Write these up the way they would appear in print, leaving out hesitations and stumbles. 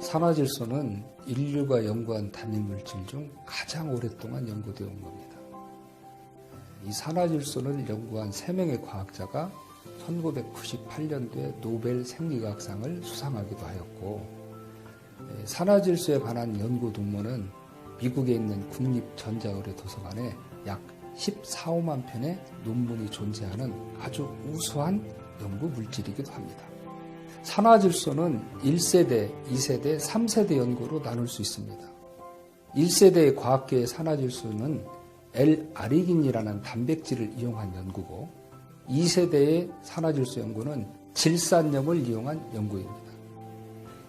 산화질소는 인류가 연구한 단위물질 중 가장 오랫동안 연구되어 온 겁니다. 이 산화질소를 연구한 3명의 과학자가 1998년도에 노벨 생리학상을 수상하기도 하였고, 산화질소에 관한 연구 논문은 미국에 있는 국립전자의뢰 도서관에 약 14~15만 편의 논문이 존재하는 아주 우수한 연구 물질이기도 합니다. 산화질소는 1세대, 2세대, 3세대 연구로 나눌 수 있습니다. 1세대의 과학계의 산화질소는 L-아리긴이라는 단백질을 이용한 연구고, 2세대의 산화질소 연구는 질산염을 이용한 연구입니다.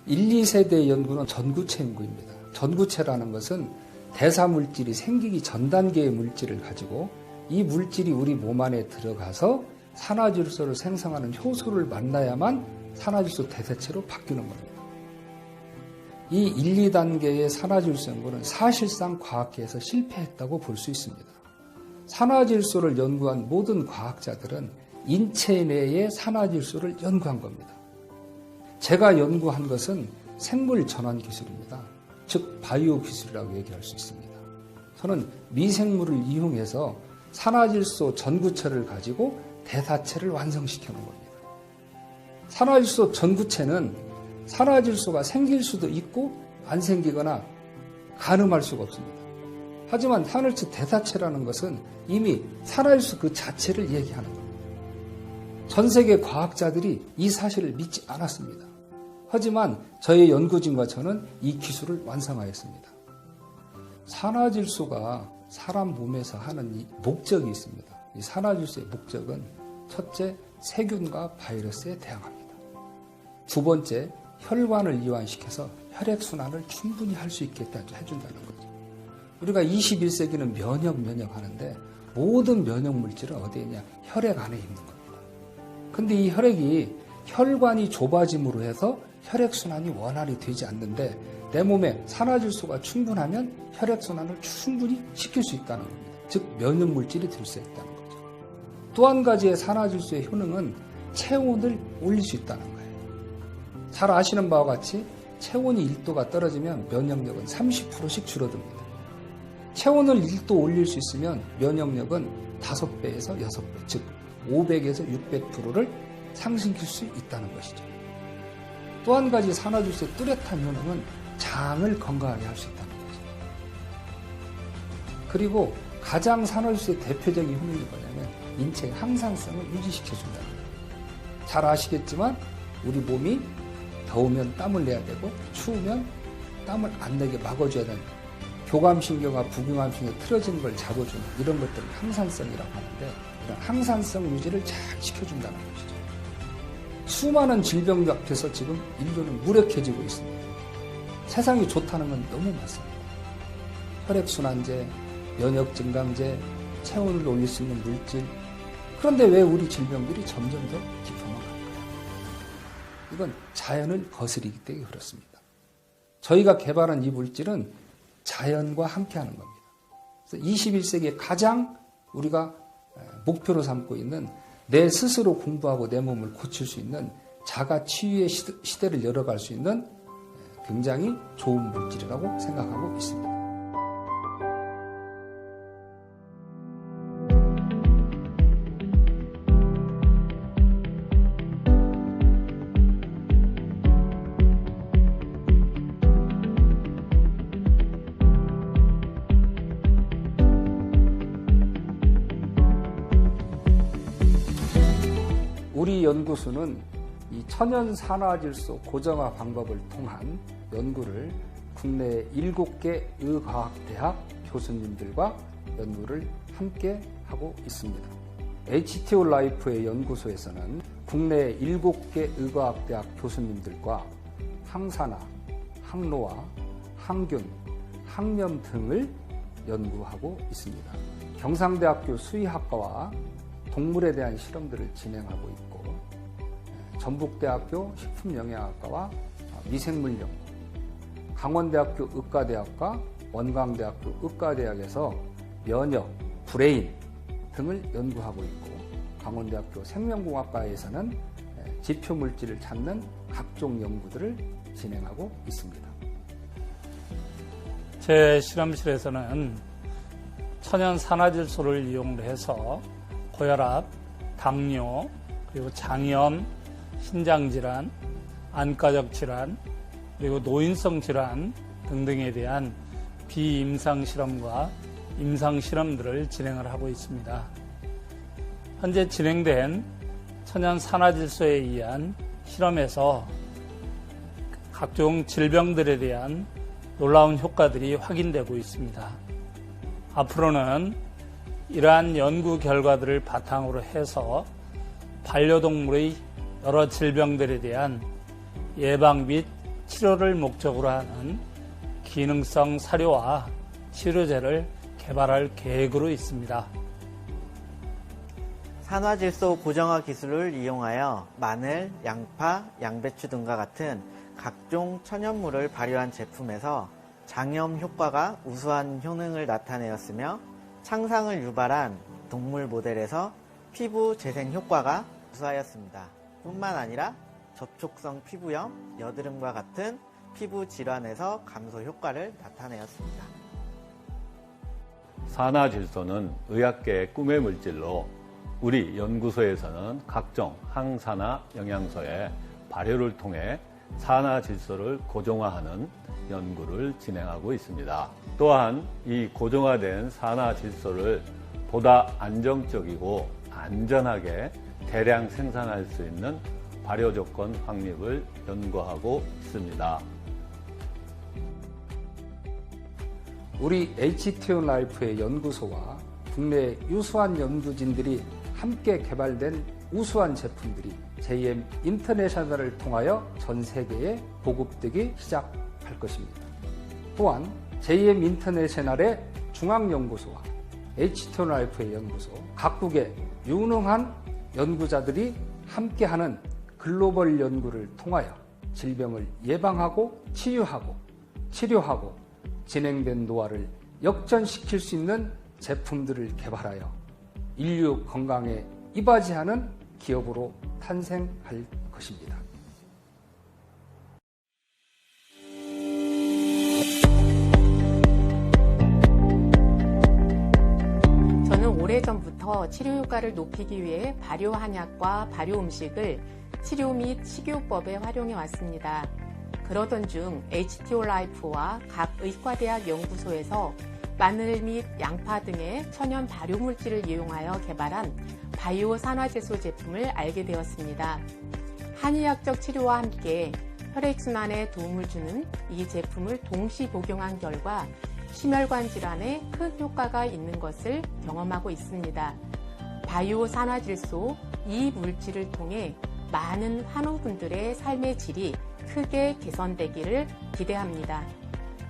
1, 2세대의 연구는 전구체 연구입니다. 전구체라는 것은 대사물질이 생기기 전 단계의 물질을 가지고 이 물질이 우리 몸 안에 들어가서 산화질소를 생성하는 효소를 만나야만 산화질소 대사체로 바뀌는 겁니다. 이 1, 2단계의 산화질소 연구는 사실상 과학계에서 실패했다고 볼 수 있습니다. 산화질소를 연구한 모든 과학자들은 인체 내의 산화질소를 연구한 겁니다. 제가 연구한 것은 생물 전환 기술입니다. 즉 바이오 기술이라고 얘기할 수 있습니다. 저는 미생물을 이용해서 산화질소 전구체를 가지고 대사체를 완성시켜 놓은 겁니다. 산화질소 전구체는 산화질소가 생길 수도 있고 안 생기거나 가늠할 수가 없습니다. 하지만 산화질소 대사체라는 것은 이미 산화질소 그 자체를 얘기하는 겁니다. 전 세계 과학자들이 이 사실을 믿지 않았습니다. 하지만 저의 연구진과 저는 이 기술을 완성하였습니다. 산화질소가 사람 몸에서 하는 이 목적이 있습니다. 이 산화질소의 목적은 첫째, 세균과 바이러스에 대항합니다. 두 번째, 혈관을 이완시켜서 혈액순환을 충분히 할 수 있게 해준다는 거죠. 우리가 21세기는 면역 하는데 모든 면역물질은 어디에 있냐? 혈액 안에 있는 겁니다. 근데 이 혈액이 혈관이 좁아짐으로 해서 혈액순환이 원활히 되지 않는데 내 몸에 산화질소가 충분하면 혈액순환을 충분히 시킬 수 있다는 겁니다. 즉 면역물질이 될 수 있다는 거죠. 또 한 가지의 산화질소의 효능은 체온을 올릴 수 있다는 거예요. 잘 아시는 바와 같이 체온이 1도가 떨어지면 면역력은 30%씩 줄어듭니다. 체온을 1도 올릴 수 있으면 면역력은 5배에서 6배, 즉 500에서 600%를 상승시킬 수 있다는 것이죠. 또 한 가지 산화질소의 뚜렷한 효능은 장을 건강하게 할 수 있다는 거죠. 그리고 가장 산화질소의 대표적인 효능이 뭐냐면 인체의 항산성을 유지시켜준다는 거예요. 잘 아시겠지만 우리 몸이 더우면 땀을 내야 되고 추우면 땀을 안 내게 막아줘야 되는 교감신경과 부교감신경 틀어지는 걸 잡아주는 이런 것들을 항산성이라고 하는데 이런 항산성 유지를 잘 지켜준다는 것이죠. 수많은 질병 앞에서 지금 인류는 무력해지고 있습니다. 세상이 좋다는 건 너무 많습니다. 혈액순환제, 면역증강제, 체온을 올릴 수 있는 물질. 그런데 왜 우리 질병들이 점점 더 깊어만 갈까요? 이건 자연을 거스르기 때문에 그렇습니다. 저희가 개발한 이 물질은 자연과 함께하는 겁니다. 그래서 21세기에 가장 우리가 목표로 삼고 있는 내 스스로 공부하고 내 몸을 고칠 수 있는 자가 치유의 시대를 열어갈 수 있는 굉장히 좋은 물질이라고 생각하고 있습니다. 우리 연구소는 이 천연 산화질소 고정화 방법을 통한 연구를 국내 7개 의과학대학 교수님들과 연구를 함께 하고 있습니다. HTO 라이프의 연구소에서는 국내 7개 의과학대학 교수님들과 항산화, 항노화, 항균, 항염 등을 연구하고 있습니다. 경상대학교 수의학과와 동물에 대한 실험들을 진행하고 있고 전북대학교 식품영양학과와 미생물연구, 강원대학교 의과대학과 원광대학교 의과대학에서 면역, 브레인 등을 연구하고 있고 강원대학교 생명공학과에서는 지표물질을 찾는 각종 연구들을 진행하고 있습니다. 제 실험실에서는 천연 산화질소를 이용해서 고혈압, 당뇨, 그리고 장염, 신장질환, 안과적 질환, 그리고 노인성 질환 등등에 대한 비임상 실험과 임상 실험들을 진행을 하고 있습니다. 현재 진행된 천연 산화질소에 의한 실험에서 각종 질병들에 대한 놀라운 효과들이 확인되고 있습니다. 앞으로는 이러한 연구 결과들을 바탕으로 해서 반려동물의 여러 질병들에 대한 예방 및 치료를 목적으로 하는 기능성 사료와 치료제를 개발할 계획으로 있습니다. 산화질소 고정화 기술을 이용하여 마늘, 양파, 양배추 등과 같은 각종 천연물을 발효한 제품에서 장염 효과가 우수한 효능을 나타내었으며 창상을 유발한 동물 모델에서 피부 재생 효과가 우수하였습니다. 뿐만 아니라 접촉성 피부염, 여드름과 같은 피부 질환에서 감소 효과를 나타내었습니다. 산화질소는 의학계의 꿈의 물질로 우리 연구소에서는 각종 항산화 영양소의 발효를 통해 산화질소를 고정화하는 연구를 진행하고 있습니다. 또한 이 고정화된 산화질소를 보다 안정적이고 안전하게 대량 생산할 수 있는 발효 조건 확립을 연구하고 있습니다. 우리 HTO 라이프의 연구소와 국내 유수한 연구진들이 함께 개발된 우수한 제품들이 JM 인터내셔널을 통하여 전 세계에 보급되기 시작할 것입니다. 또한 JM 인터내셔널의 중앙연구소와 HTO 라이프의 연구소, 각국의 유능한 연구자들이 함께하는 글로벌 연구를 통하여 질병을 예방하고 치유하고 치료하고 진행된 노화를 역전시킬 수 있는 제품들을 개발하여 인류 건강에 이바지하는 기업으로 탄생할 것입니다. 저는 오래전부터 치료 효과를 높이기 위해 발효 한약과 발효 음식을 치료 및 식이요법에 활용해 왔습니다. 그러던 중 HTO 라이프와 각 의과대학 연구소에서 마늘 및 양파 등의 천연 발효물질을 이용하여 개발한 바이오 산화질소 제품을 알게 되었습니다. 한의학적 치료와 함께 혈액순환에 도움을 주는 이 제품을 동시 복용한 결과 심혈관 질환에 큰 효과가 있는 것을 경험하고 있습니다. 바이오 산화질소 이 물질을 통해 많은 환우분들의 삶의 질이 크게 개선되기를 기대합니다.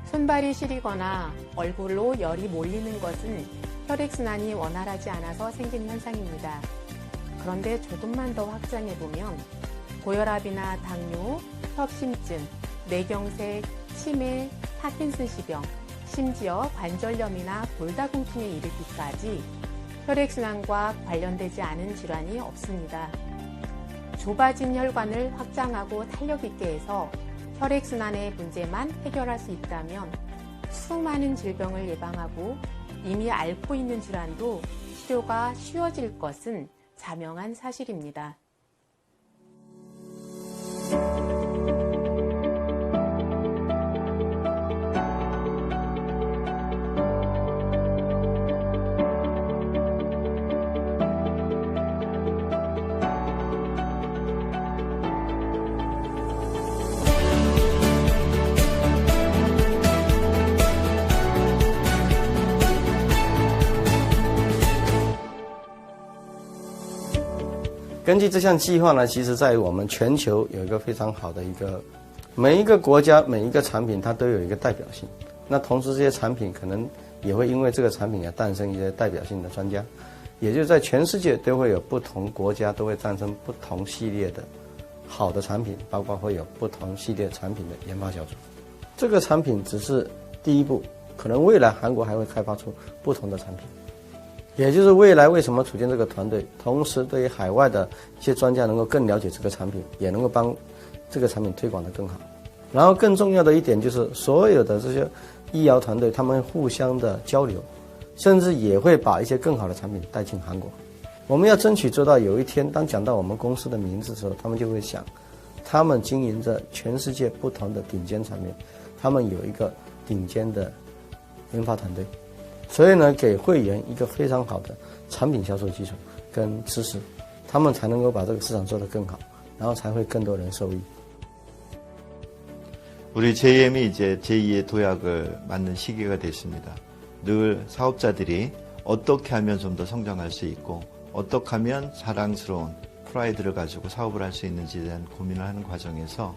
손발이 시리거나 얼굴로 열이 몰리는 것은 혈액순환이 원활하지 않아서 생긴 현상입니다. 그런데 조금만 더 확장해보면 고혈압이나 당뇨, 협심증, 뇌경색, 치매, 파킨슨씨병, 심지어 관절염이나 골다공증에 이르기까지 혈액순환과 관련되지 않은 질환이 없습니다. 좁아진 혈관을 확장하고 탄력 있게 해서 혈액순환의 문제만 해결할 수 있다면 수많은 질병을 예방하고 이미 앓고 있는 질환도 치료가 쉬워질 것은 자명한 사실입니다.根据这项计划呢，其实在我们全球有一个非常好的一个，每一个国家每一个产品它都有一个代表性。那同时这些产品可能也会因为这个产品而诞生一些代表性的专家，也就是在全世界都会有不同国家都会诞生不同系列的好的产品，包括会有不同系列产品的研发小组。这个产品只是第一步，可能未来韩国还会开发出不同的产品。也就是未来为什么组建这个团队，同时对于海外的一些专家能够更了解这个产品，也能够帮这个产品推广得更好。然后更重要的一点就是，所有的这些医疗团队他们互相的交流，甚至也会把一些更好的产品带进韩国。我们要争取做到有一天，当讲到我们公司的名字的时候，他们就会想，他们经营着全世界不同的顶尖产品，他们有一个顶尖的研发团队，所以呢，给会员一个非常好的产品销售基础跟知识，他们才能够把这个市场做得更好，然后才会更多人受益。 우리 JM이 이제 제2의 도약을 맞는 시기가 됐습니다. 늘 사업자들이 어떻게 하면 좀 더 성장할 수 있고 어떻게 하면 자랑스러운 프라이드를 가지고 사업을 할 수 있는지에 대한 고민을 하는 과정에서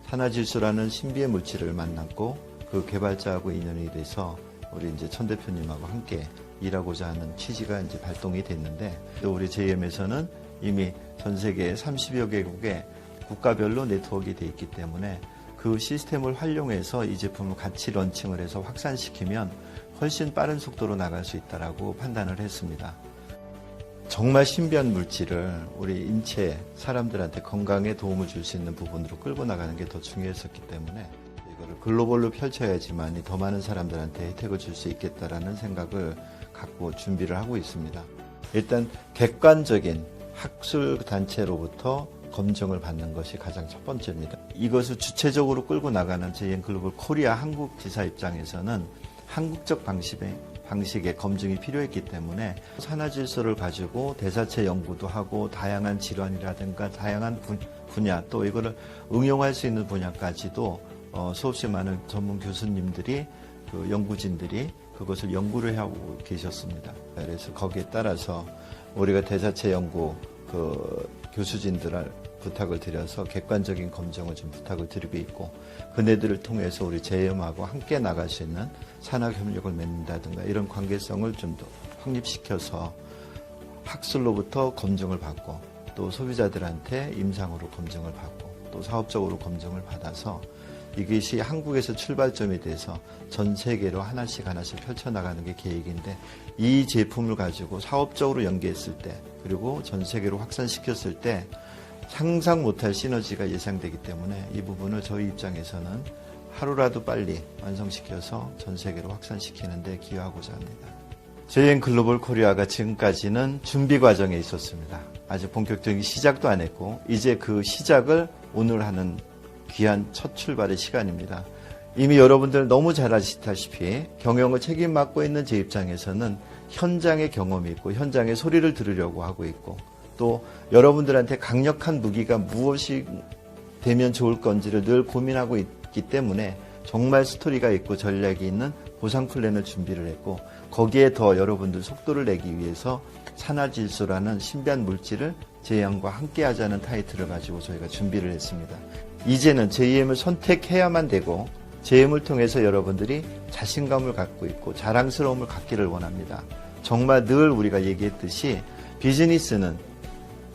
산화질소라는 신비의 물질을 만났고 그 개발자하고 인연이 돼서 우리 이제 천 대표님하고 함께 일하고자 하는 취지가 이제 발동이 됐는데 또 우리 JM에서는 이미 전 세계 30여 개국의 국가별로 네트워크가 돼 있기 때문에 그 시스템을 활용해서 이 제품을 같이 런칭을 해서 확산시키면 훨씬 빠른 속도로 나갈 수 있다라고 판단을 했습니다. 정말 신비한 물질을 우리 인체, 사람들한테 건강에 도움을 줄 수 있는 부분으로 끌고 나가는 게 더 중요했었기 때문에 이거를 글로벌로 펼쳐야지만 더 많은 사람들한테 혜택을 줄 수 있겠다라는 생각을 갖고 준비를 하고 있습니다. 일단 객관적인 학술 단체로부터 검증을 받는 것이 가장 첫 번째입니다. 이것을 주체적으로 끌고 나가는 JM 글로벌 코리아 한국 지사 입장에서는 한국적 방식의 검증이 필요했기 때문에 산화질소를 가지고 대사체 연구도 하고 다양한 질환이라든가 다양한 분야 또 이거를 응용할 수 있는 분야까지도 수없이 많은 전문 교수님들이 그 연구진들이 그것을 연구를 하고 계셨습니다. 그래서 거기에 따라서 우리가 대사체 연구 교수진들을 부탁을 드려서 객관적인 검증을 좀 부탁을 드리고 있고 그네들을 통해서 우리 JM하고 함께 나갈 수 있는 산학 협력을 맺는다든가 이런 관계성을 좀 더 확립시켜서 학술로부터 검증을 받고 또 소비자들한테 임상으로 검증을 받고 또 사업적으로 검증을 받아서 이것이 한국에서 출발점이 돼서 전 세계로 하나씩 펼쳐나가는 게 계획인데 이 제품을 가지고 사업적으로 연계했을 때 그리고 전 세계로 확산시켰을 때 상상 못할 시너지가 예상되기 때문에 이 부분을 저희 입장에서는 하루라도 빨리 완성시켜서 전 세계로 확산시키는 데 기여하고자 합니다. JM 글로벌 코리아가 지금까지는 준비 과정에 있었습니다. 아직 본격적인 시작도 안 했고 이제 그 시작을 오늘 하는 귀한 첫 출발의 시간입니다. 이미 여러분들 너무 잘 아시다시피 경영을 책임 맡고 있는 제 입장에서는 현장의 경험이 있고 현장의 소리를 들으려고 하고 있고 또 여러분들한테 강력한 무기가 무엇이 되면 좋을 건지를 늘 고민하고 있기 때문에 정말 스토리가 있고 전략이 있는 보상 플랜을 준비를 했고 거기에 더 여러분들 속도를 내기 위해서 산화질소라는 신비한 물질을 JM과 함께 하자는 타이틀을 가지고 저희가 준비를 했습니다. 이제는 JM을 선택해야만 되고 JM을 통해서 여러분들이 자신감을 갖고 있고 자랑스러움을 갖기를 원합니다. 정말 늘 우리가 얘기했듯이 비즈니스는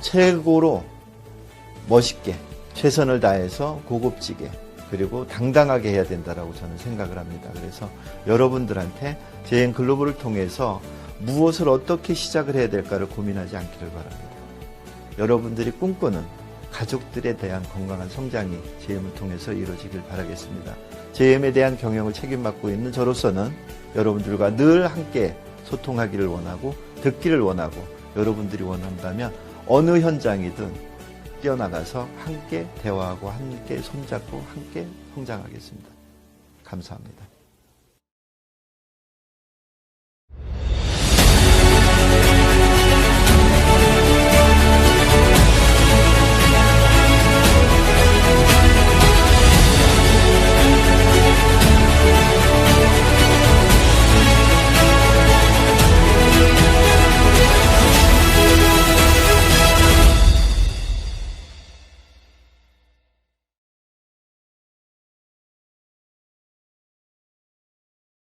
최고로 멋있게 최선을 다해서 고급지게 그리고 당당하게 해야 된다라고 저는 생각을 합니다. 그래서 여러분들한테 JM 글로벌을 통해서 무엇을 어떻게 시작을 해야 될까를 고민하지 않기를 바랍니다. 여러분들이 꿈꾸는 가족들에 대한 건강한 성장이 JM을 통해서 이루어지길 바라겠습니다. JM에 대한 경영을 책임맡고 있는 저로서는 여러분들과 늘 함께 소통하기를 원하고 듣기를 원하고 여러분들이 원한다면 어느 현장이든 뛰어나가서 함께 대화하고 함께 손잡고 함께 성장하겠습니다. 감사합니다.